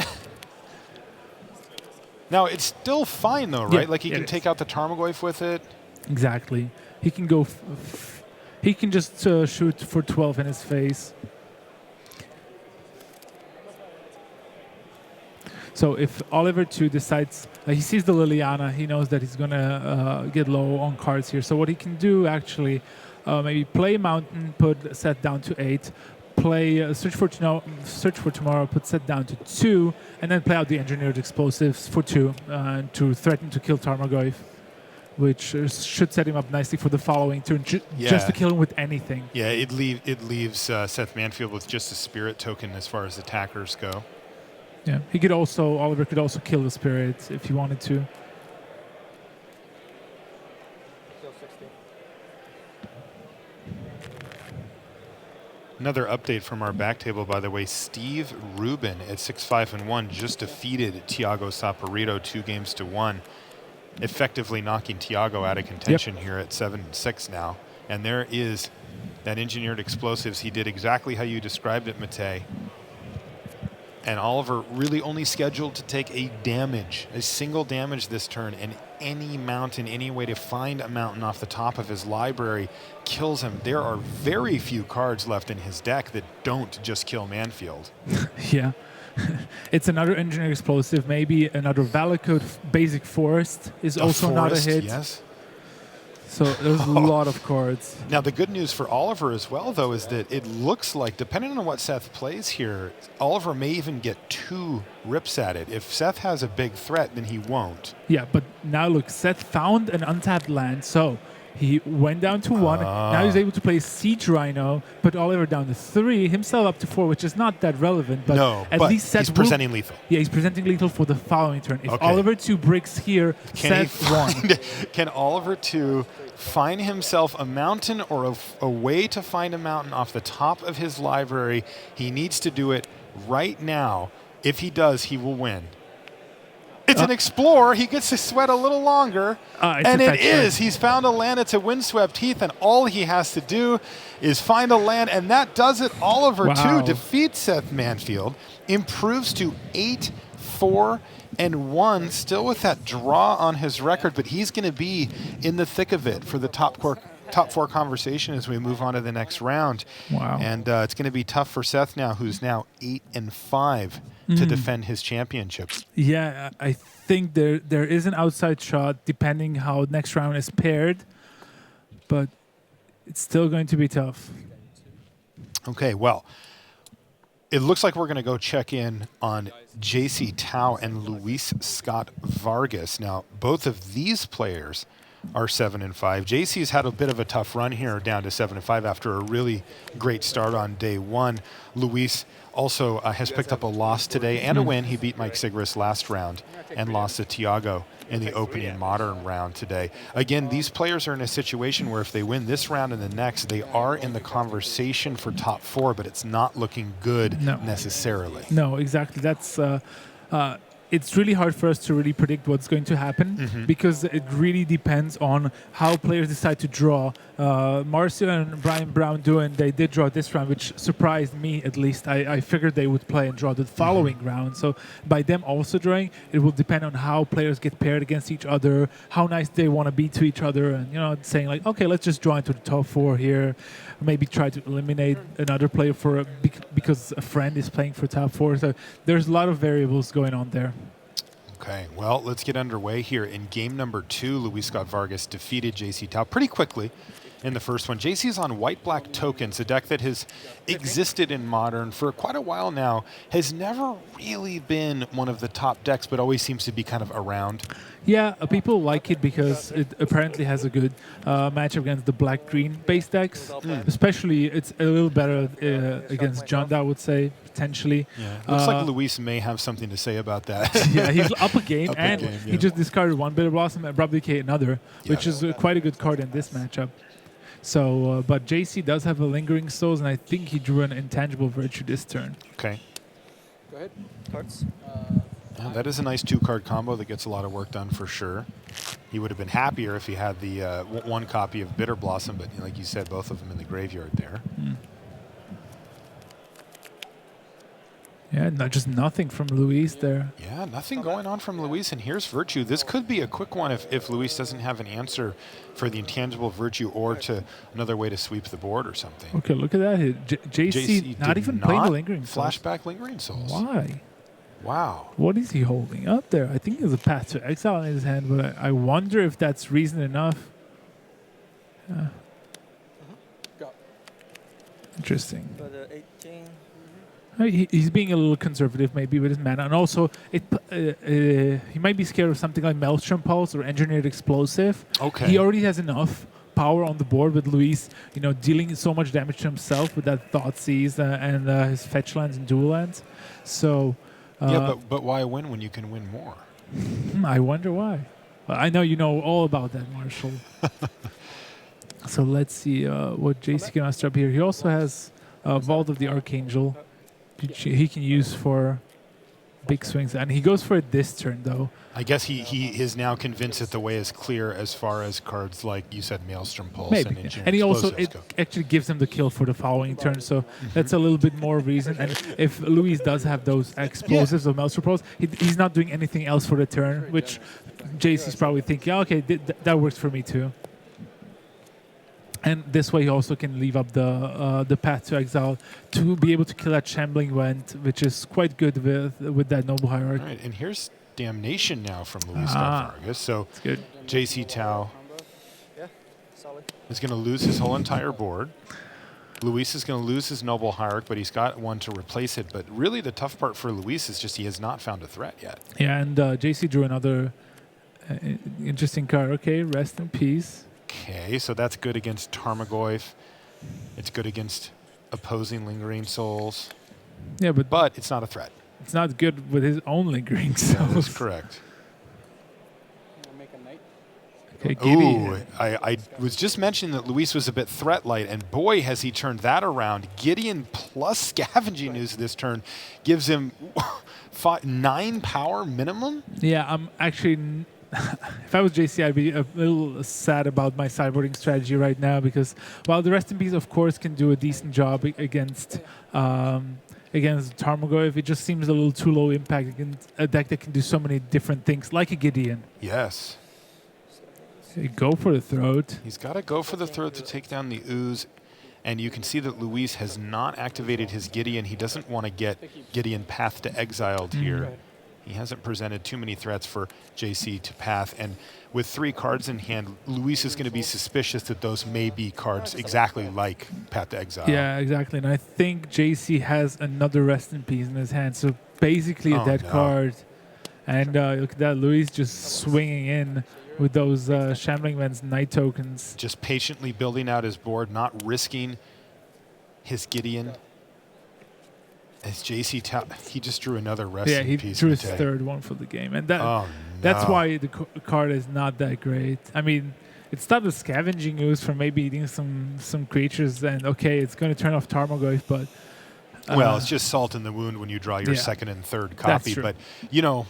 Now it's still fine though, right? Yeah, he can take out the Tarmogoyf with it. Exactly. He can go. He can just shoot for 12 in his face. So if Oliver 2 decides, he sees the Liliana, he knows that he's going to get low on cards here. So what he can do actually, maybe play Mountain, put Seth down to 8, play Search for Tomorrow, put Seth down to 2, and then play out the Engineered Explosives for 2 to threaten to kill Tarmogoyf, which should set him up nicely for the following turn, just to kill him with anything. Yeah, it leaves Seth Manfield with just a Spirit token as far as attackers go. Yeah, Oliver could also kill the Spirit if he wanted to. Kill 60. Another update from our back table, by the way. Steve Rubin at 6-5-1 just defeated Thiago Saporito 2-1, effectively knocking Thiago out of contention here at 7-6 now. And there is that Engineered Explosives. He did exactly how you described it, Matej. And Oliver really only scheduled to take a single damage this turn, and any mountain, any way to find a mountain off the top of his library kills him. There are very few cards left in his deck that don't just kill Manfield. Yeah. It's another Engineered Explosive, maybe another Valakut Basic Forest is also not a hit. Yes. So there's a lot of cards. Now, the good news for Oliver as well, though, is that it looks like, depending on what Seth plays here, Oliver may even get 2 rips at it. If Seth has a big threat, then he won't. Yeah, but now look, Seth found an untapped land, so he went down to 1. Now he's able to play Siege Rhino, put Oliver down to 3, himself up to 4, which is not that relevant. But No, at but least Seth he's presenting lethal. Yeah, he's presenting lethal for the following turn. If Okay. Oliver 2 bricks here, Seth 1. Can Oliver 2 find himself a mountain or a way to find a mountain off the top of his library? He needs to do it right now. If he does, he will win. It's an explorer. He gets to sweat a little longer. And it is. He's found a land. It's a windswept heath, and all he has to do is find a land, and that does it. Oliver, Wow. 2 defeats Seth Manfield, improves to 8-4-1, still with that draw on his record, but he's going to be in the thick of it for the top 4 conversation as we move on to the next round. Wow. And it's going to be tough for Seth now, who's now 8-5 to defend his championship. Yeah, I think there is an outside shot depending how next round is paired, but it's still going to be tough. Okay, well, it looks like we're going to go check in on JC Tao and Luis Scott Vargas. Now, both of these players are 7-5. JC's had a bit of a tough run here, down to 7-5 after a really great start on day 1. Luis also has picked up a loss today and a win. He beat Mike Sigris last round and lost to Tiago in the opening modern round today. Again, these players are in a situation where if they win this round and the next, they are in the conversation for top 4, but it's not looking good necessarily. No, exactly. That's it's really hard for us to really predict what's going to happen because it really depends on how players decide to draw. Marcio and Brian Brown they did draw this round, which surprised me at least. I figured they would play and draw the following round. So by them also drawing, it will depend on how players get paired against each other, how nice they want to be to each other, and saying like, okay, let's just draw into the top 4 here. Maybe try to eliminate another player because a friend is playing for top 4. So there's a lot of variables going on there. Okay, well, let's get underway here. In game number 2, Luis Scott Vargas defeated JC Tao pretty quickly in the first one. JC is on white-black tokens, a deck that has existed in Modern for quite a while now, has never really been one of the top decks, but always seems to be kind of around. Yeah, people like it because it apparently has a good matchup against the black-green base decks. Especially, it's a little better against Jund, I would say, potentially. Yeah. Looks like Luis may have something to say about that. Yeah, he's up a game, he just discarded 1 Bitter Blossom and Abruptly Decay another, which is quite a good card in this matchup. So, but JC does have a Lingering Souls, and I think he drew an Intangible Virtue this turn. Okay. Go ahead. Cards. That is a nice 2-card combo that gets a lot of work done for sure. He would have been happier if he had the 1 copy of Bitter Blossom, but like you said, both of them in the graveyard there. Yeah, just nothing from Luis there. Yeah, nothing going on from Luis, and here's Virtue. This could be a quick one if Luis doesn't have an answer for the Intangible Virtue or to another way to sweep the board or something. Okay, look at that. JC not even playing the Lingering Souls. Flashback Lingering Souls. Why? Wow. What is he holding up there? I think there's a Path to Exile in his hand, but I wonder if that's reason enough. Go. Interesting. For the 18. He's being a little conservative maybe with his mana, and also he might be scared of something like Maelstrom Pulse or Engineered Explosive. Okay. He already has enough power on the board with Luis, dealing so much damage to himself with that Thoughtseize and his fetch lands and dual lands. So yeah, but why win when you can win more? I wonder why. I know you know all about that, Marshall. So let's see what JC can muster up here. He also has Vault of the Archangel, which he can use for big swings. And he goes for it this turn, though. I guess he is now convinced that the way is clear as far as cards like you said, Maelstrom Pulse Maybe. and Engineered And he also Explosives go. actually gives him the kill for the following turn, so that's a little bit more reason. And if Luis does have those explosives of Maelstrom Pulse, he's not doing anything else for the turn, which JC's probably thinking, okay, that works for me too. And this way he also can leave up the Path to Exile to be able to kill that Shambling Vent, which is quite good with that Noble Hierarch. All right, and here's Damnation now from Luis Scott Vargas. So good. JC Tao is going to lose his whole entire board. Luis is going to lose his Noble Hierarch, but he's got one to replace it. But really the tough part for Luis is just he has not found a threat yet. Yeah, and JC drew another interesting card. Okay, rest in peace. Okay, so that's good against Tarmogoyf. It's good against opposing Lingering Souls. Yeah, but it's not a threat. It's not good with his own Lingering Souls. That is correct. Make a knight. Okay, Gideon. Ooh, I was just mentioning that Luis was a bit threat light, and boy, has he turned that around. Gideon plus Scavenging Ooze this turn gives him 9 power minimum. Yeah, I'm actually... if I was JC, I'd be a little sad about my sideboarding strategy right now because while the Rest in Peace, of course, can do a decent job against Tarmogoyf, it just seems a little too low impact against a deck that can do so many different things, like a Gideon. Yes. Go for the throat. He's got to go for the throat to take down the Ooze. And you can see that Luis has not activated his Gideon. He doesn't want to get Gideon Path to Exiled here. He hasn't presented too many threats for JC to path. And with 3 cards in hand, Luis is going to be suspicious that those may be cards exactly like Path to Exile. Yeah, exactly. And I think JC has another Rest in Peace in his hand. So basically a dead card. And look at that, Luis just swinging in with those Shambling Man's Knight tokens. Just patiently building out his board, not risking his Gideon. As JC, he just drew another Rest in Peace. Yeah, he drew his third one for the game. And that, that's why the card is not that great. I mean, it stopped the Scavenging Ooze from maybe eating some creatures, and okay, it's going to turn off Tarmogoyf, but... well, it's just salt in the wound when you draw your second and third copy. That's true. But, you know,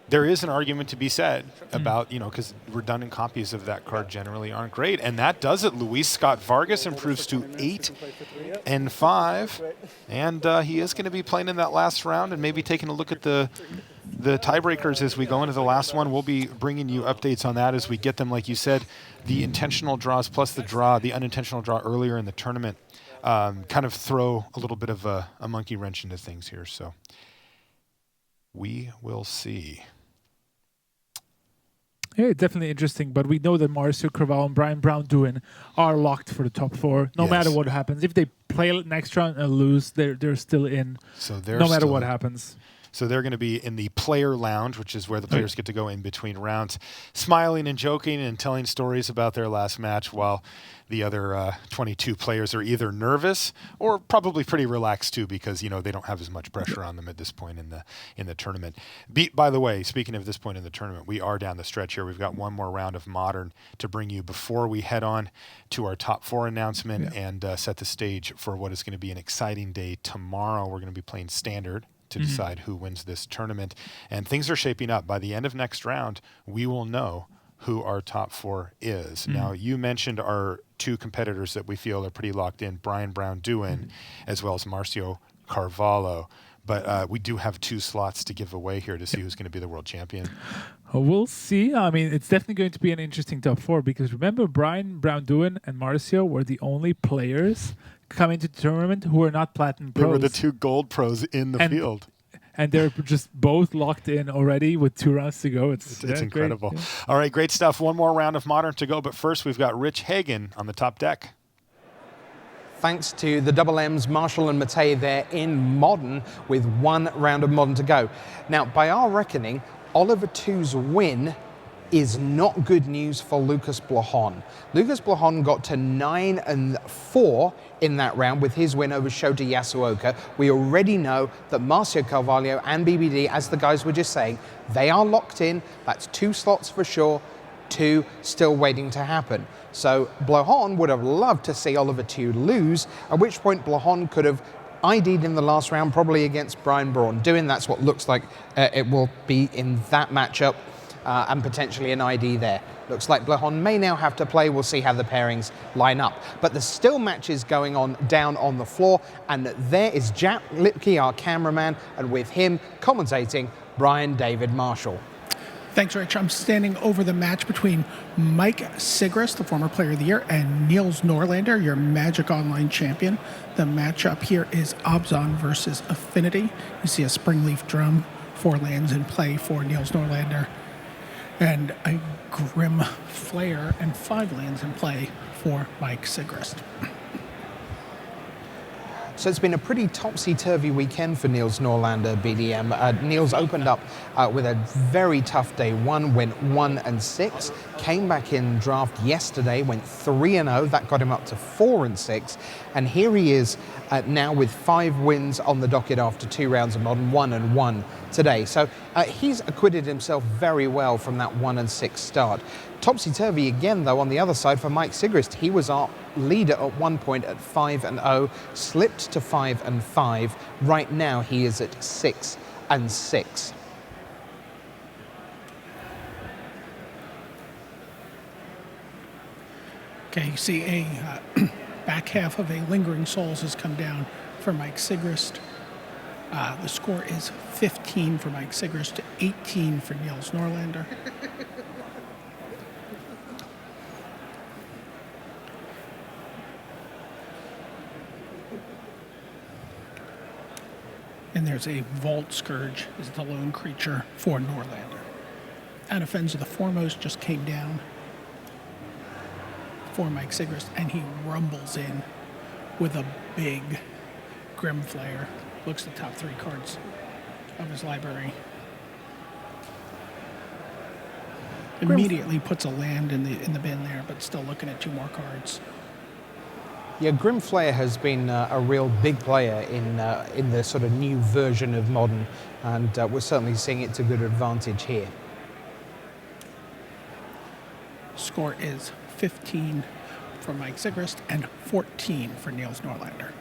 there is an argument to be said about, you know, because redundant copies of that card generally aren't great. And that does it. Luis Scott Vargas improves to 8 and 5. And he is going to be playing in that last round and maybe taking a look at the tiebreakers as we go into the last one. We'll be bringing you updates on that as we get them. Like you said, the intentional draws plus the unintentional draw earlier in the tournament kind of throw a little bit of a monkey wrench into things here. So we will see. Yeah, it's definitely interesting, but we know that Marcio Carvalho and Brian Brown-Duin are locked for the top 4, no matter what happens. If they play next round and lose, they're still in, so they're no matter what happens. So they're going to be in the player lounge, which is where the players get to go in between rounds, smiling and joking and telling stories about their last match while the other 22 players are either nervous or probably pretty relaxed too because, you know, they don't have as much pressure on them at this point in the tournament. By the way, speaking of this point in the tournament, we are down the stretch here. We've got one more round of Modern to bring you before we head on to our top 4 announcement and set the stage for what is going to be an exciting day tomorrow. We're going to be playing Standard to decide who wins this tournament. And things are shaping up. By the end of next round, we will know who our top 4 is. Now, you mentioned our 2 competitors that we feel are pretty locked in, Brian Brown-Duin as well as Marcio Carvalho. But we do have 2 slots to give away here to see who's going to be the world champion. We'll see. I mean, it's definitely going to be an interesting top 4 because remember, Brian Brown-Duin and Marcio were the only players coming to the tournament who were not Platinum Pros. They were the 2 gold pros in the field. And they're just both locked in already with 2 rounds to go. It's incredible. Great. Yeah. All right, great stuff. One more round of Modern to go. But first, we've got Rich Hagen on the top deck. Thanks to the Double M's, Marshall and Matei there in Modern with 1 round of Modern to go. Now, by our reckoning, Oliver 2's win is not good news for Lucas Blahan. Lucas Blahan got to 9 and 4 in that round with his win over Shota Yasuoka. We already know that Marcio Carvalho and BBD, as the guys were just saying, they are locked in. That's 2 slots for sure, 2 still waiting to happen. So Blahan would have loved to see Oliver 2 lose, at which point Blahan could have ID'd in the last round, probably against Brian Braun-Duin. That's what looks like it will be in that matchup. And potentially an ID there. Looks like Blahan may now have to play. We'll see how the pairings line up. But there's still matches going on down on the floor. And there is Jack Lipke, our cameraman, and with him commentating, Brian David Marshall. Thanks, Rich. I'm standing over the match between Mike Sigris, the former Player of the Year, and Niels Norlander, your Magic Online champion. The matchup here is Obzon versus Affinity. You see a Springleaf Drum, 4 lands in play for Niels Norlander. And a Grim Flare and 5 lands in play for Mike Sigrist. So it's been a pretty topsy-turvy weekend for Niels Norlander, BDM. Niels opened up with a very tough day one, went 1-6, came back in draft yesterday, went 3-0, that got him up to 4-6, and here he is now with 5 wins on the docket after 2 rounds of Modern, 1-1 today. So he's acquitted himself very well from that 1-6 start. Topsy-turvy again, though, on the other side for Mike Sigrist. He was our leader at one point at 5-0, slipped to 5-5. Right now, he is at 6-6. Okay, you see a back half of a Lingering Souls has come down for Mike Sigrist. The score is 15 for Mike Sigrist to 18 for Niels Norlander. And there's a Vault Scourge is the lone creature for Norlander. Anafenza the Foremost just came down for Mike Sigrist, and he rumbles in with a big Grim Flare. Looks at the top 3 cards of his library. Immediately puts a land in the bin there, but still looking at 2 more cards. Yeah, Grim Flare has been a real big player in the sort of new version of Modern, and we're certainly seeing it to good advantage here. Score is 15 for Mike Sigrist and 14 for Niels Norlander.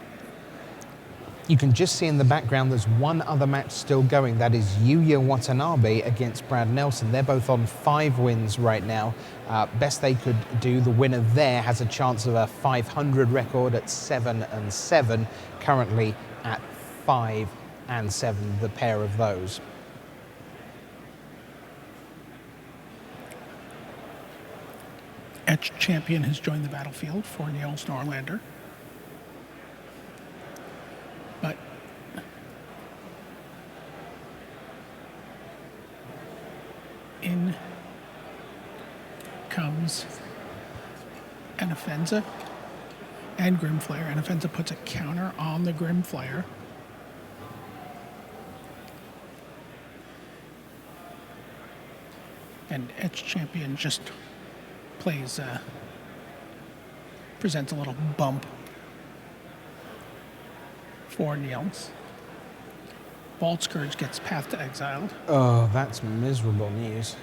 You can just see in the background there's one other match still going. That is Yuya Watanabe against Brad Nelson. They're both on 5 wins right now. Best they could do, the winner there has a chance of a 500 record at 7-7, currently at 5-7, the pair of those. Etched Champion has joined the battlefield for Niels Norlander. But in comes Anafenza and Grim Flare. Anafenza puts a counter on the Grim Flare. And Etched Champion just plays, presents a little bump for Niels. Vault Scourge gets Path to Exiled. Oh, that's miserable news.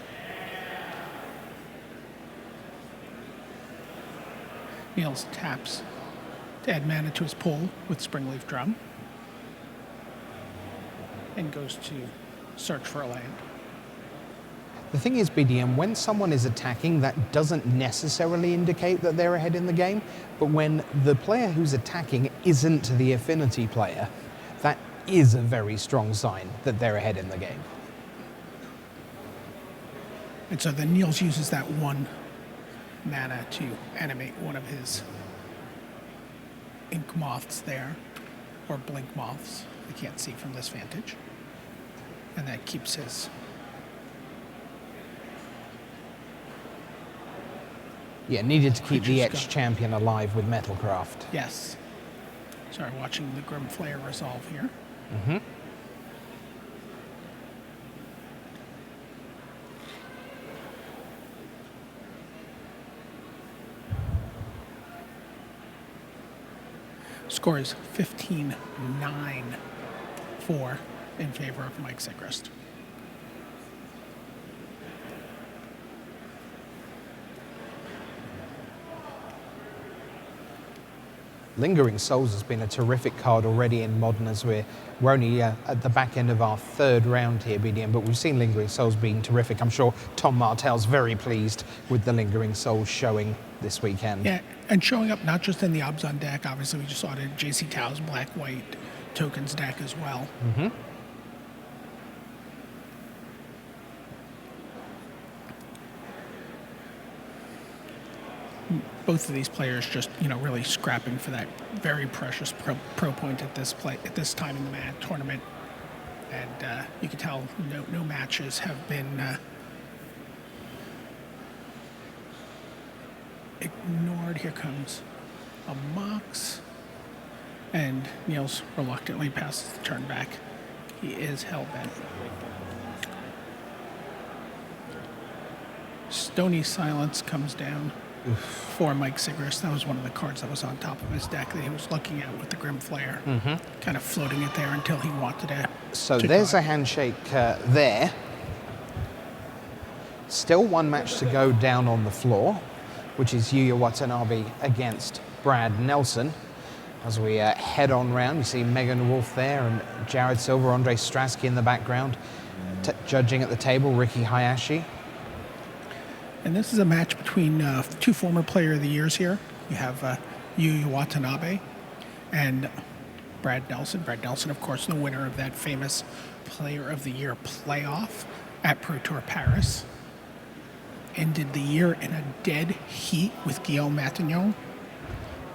Niels taps to add mana to his pool with Springleaf Drum and goes to search for a land. The thing is, BDM, when someone is attacking, that doesn't necessarily indicate that they're ahead in the game, but when the player who's attacking isn't the affinity player, that is a very strong sign that they're ahead in the game. And so then Niels uses that 1 mana to animate one of his ink moths there, or blink moths. I can't see from this vantage. And that keeps his... Yeah, needed to keep the Creatures Etched go. Champion alive with Metalcraft. Yes. Sorry, watching the Grim Flare resolve here. Mm-hmm. Score is 15-9-4 in favor of Mike Sigrist. Lingering Souls has been a terrific card already in Modern, as we're only at the back end of our 3rd round here, BDM, but we've seen Lingering Souls being terrific. I'm sure Tom Martell's very pleased with the Lingering Souls showing this weekend. Yeah, and showing up not just in the Obzon deck, obviously we just saw it in JC Tao's Black-White Tokens deck as well. Mm-hmm. Both of these players just, really scrapping for that very precious pro point at this time in the tournament. And you can tell no matches have been Nord. Here comes a Mox. And Niels reluctantly passes the turn back. He is hell-bent. Stony Silence comes down for Mike Sigrist. That was one of the cards that was on top of his deck that he was looking at with the Grim Flare. Kind of floating it there until he wanted to. So to there's draw a it. handshake there. Still one match to go down on the floor, which is Yuya Watanabe against Brad Nelson. As we head on round, you see Megan Wolf there and Jared Silver, Andre Strasky in the background. Judging at the table, Ricky Hayashi. And this is a match between two former Player of the Years here. You have Yuya Watanabe and Brad Nelson. Brad Nelson, of course, the winner of that famous Player of the Year playoff at Pro Tour Paris. Ended the year in a dead heat with Guillaume Matignon.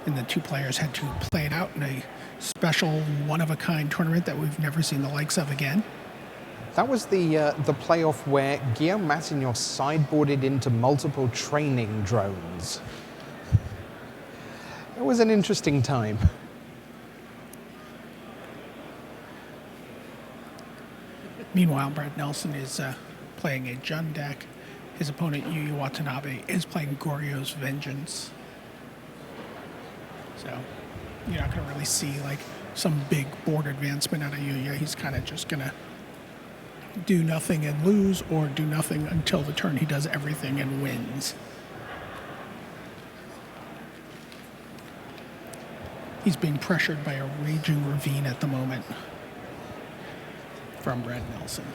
And the two players had to play it out in a special, one-of-a-kind tournament that we've never seen the likes of again. That was the playoff where Guillaume Matignon sideboarded into multiple training drones. It was an interesting time. Meanwhile, Brad Nelson is playing a Jun deck. His opponent, Yuya Watanabe, is playing Goryo's Vengeance. So you're not going to really see like some big board advancement out of Yuya. He's kind of just going to do nothing and lose, or do nothing until the turn he does everything and wins. He's being pressured by a Raging Ravine at the moment from Brad Nelson.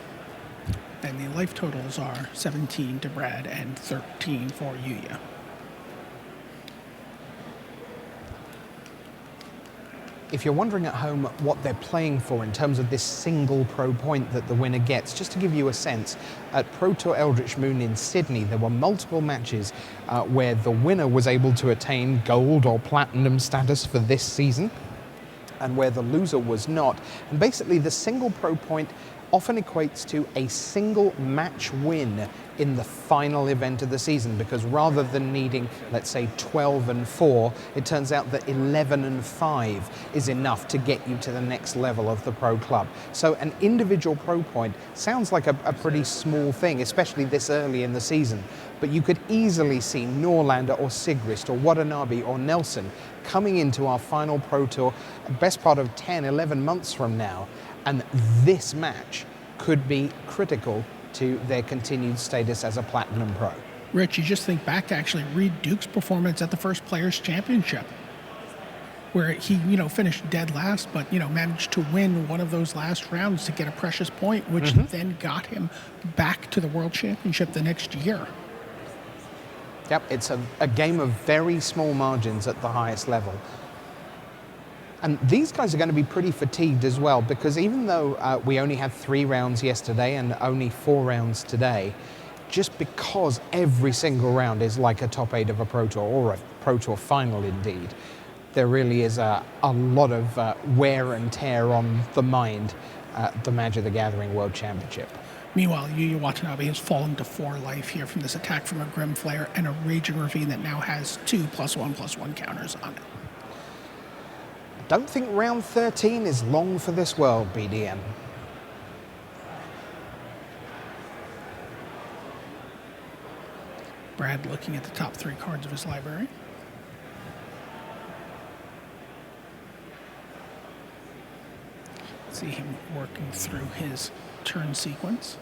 And the life totals are 17 to Brad and 13 for Yuya. If you're wondering at home what they're playing for in terms of this single pro point that the winner gets, just to give you a sense, at Pro Tour Eldritch Moon in Sydney, there were multiple matches where the winner was able to attain gold or platinum status for this season, and where the loser was not. And basically, the single pro point often equates to a single match win in the final event of the season, because rather than needing, let's say, 12 and 4, it turns out that 11 and 5 is enough to get you to the next level of the pro club. So an individual pro point sounds like a pretty small thing, especially this early in the season, but you could easily see Norlander or Sigrist or Watanabe or Nelson coming into our final pro tour best part of 10, 11 months from now, and this match could be critical to their continued status as a Platinum Pro. Rich, you just think back to actually Reed Duke's performance at the first Players' Championship, where he, finished dead last, but, managed to win one of those last rounds to get a precious point, which then got him back to the World Championship the next year. Yep, it's a game of very small margins at the highest level. And these guys are going to be pretty fatigued as well, because even though we only had 3 rounds yesterday and only 4 rounds today, just because every single round is like a top 8 of a Pro Tour, or a Pro Tour final indeed, there really is a lot of wear and tear on the mind at the Magic the Gathering World Championship. Meanwhile, Yuya Watanabe has fallen to 4 life here from this attack from a Grim Flare and a Raging Ravine that now has 2 +1/+1 counters on it. Don't think round 13 is long for this world, BDM. Brad looking at the top 3 cards of his library. See him working through his turn sequence.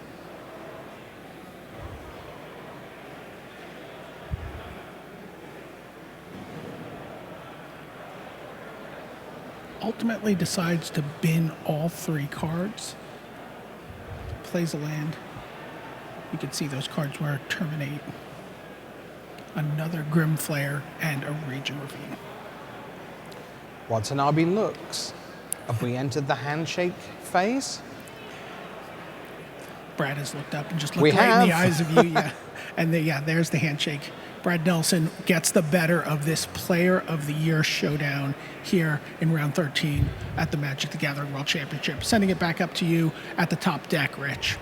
Ultimately decides to bin all 3 cards. Plays a land. You can see those cards where Terminate, another Grim Flare, and a Raging Ravine. Watanabe looks. Have we entered the handshake phase? Brad has looked up and just We looked right in the have. eyes of you, yeah. And there's the handshake. Brad Nelson gets the better of this Player of the Year showdown here in round 13 at the Magic the Gathering World Championship. Sending it back up to you at the top deck, Rich.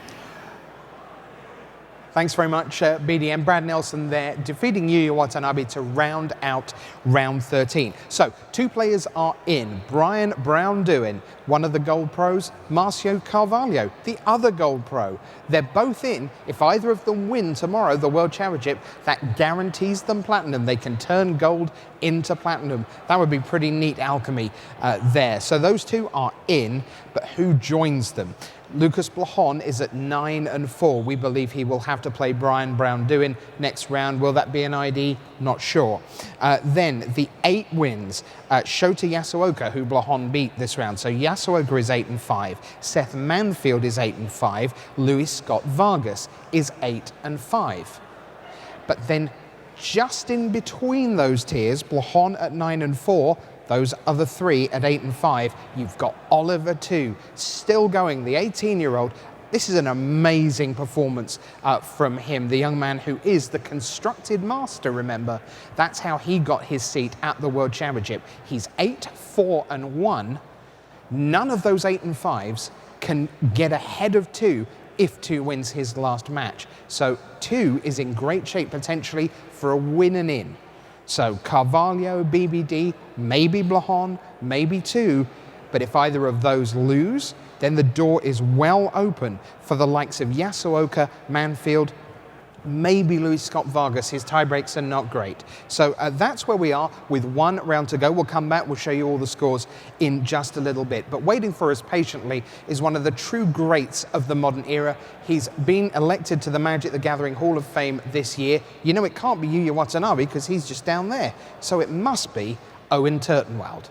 Thanks very much, BDM. Brad Nelson there, defeating Yuya Watanabe to round out round 13. So, 2 players are in. Brian Brown-Dewin, one of the gold pros, Marcio Carvalho, the other gold pro. They're both in. If either of them win tomorrow, the World Championship, that guarantees them platinum. They can turn gold into platinum. That would be pretty neat alchemy there. So those 2 are in, but who joins them? Lucas Blahon is at 9-4. We believe he will have to play Brian Brown-Dewin next round. Will that be an ID? Not sure. Then the 8 wins, Shota Yasuoka, who Blahon beat this round. So Yasuoka is 8-5. Seth Manfield is 8-5. Luis Scott Vargas is 8-5. But then just in between those tiers, Blahon at 9-4, those other 3 at 8-5, you've got Oliver 2 still going, the 18-year-old. This is an amazing performance from him, the young man who is the constructed master, remember. That's how he got his seat at the World Championship. He's 8-4-1. None of those 8-5s can get ahead of 2 if 2 wins his last match. So 2 is in great shape potentially for a win and in. So Carvalho, BBD, maybe Blahon, maybe 2, but if either of those lose, then the door is well open for the likes of Yasuoka, Manfield, maybe Luis Scott Vargas. His tiebreaks are not great. So that's where we are with 1 round to go. We'll come back, we'll show you all the scores in just a little bit. But waiting for us patiently is one of the true greats of the modern era. He's been elected to the Magic the Gathering Hall of Fame this year. You know it can't be Yuya Watanabe because he's just down there. So it must be Owen Turtenwald.